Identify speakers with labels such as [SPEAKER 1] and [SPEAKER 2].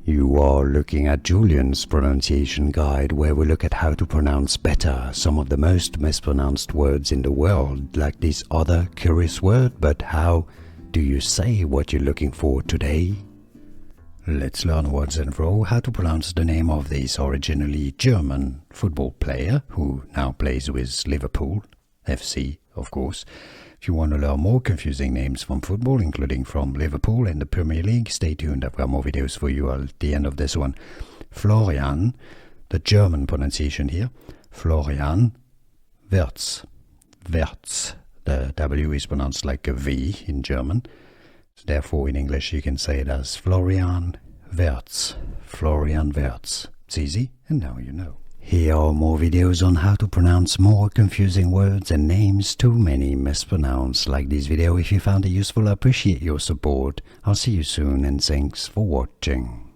[SPEAKER 1] You are looking at Julian's pronunciation guide, where we look at how to pronounce better some of the most mispronounced words in the world, like this other curious word. But how do you say what you're looking for today? Let's learn once and for all how to pronounce the name of this originally German football player who now plays with Liverpool FC, of course. If you want to learn more confusing names from football, including from Liverpool and the Premier League, stay tuned. I've got more videos for you at the end of this one. Florian, the German pronunciation here, Florian Wirtz. Wirtz. The W is pronounced like a V in German. So therefore, in English, you can say it as Florian Wirtz. Florian Wirtz. It's easy, and now you know. Here are more videos on how to pronounce more confusing words and names too many mispronounced. Like this video if you found it useful. I appreciate your support. I'll see you soon, and thanks for watching.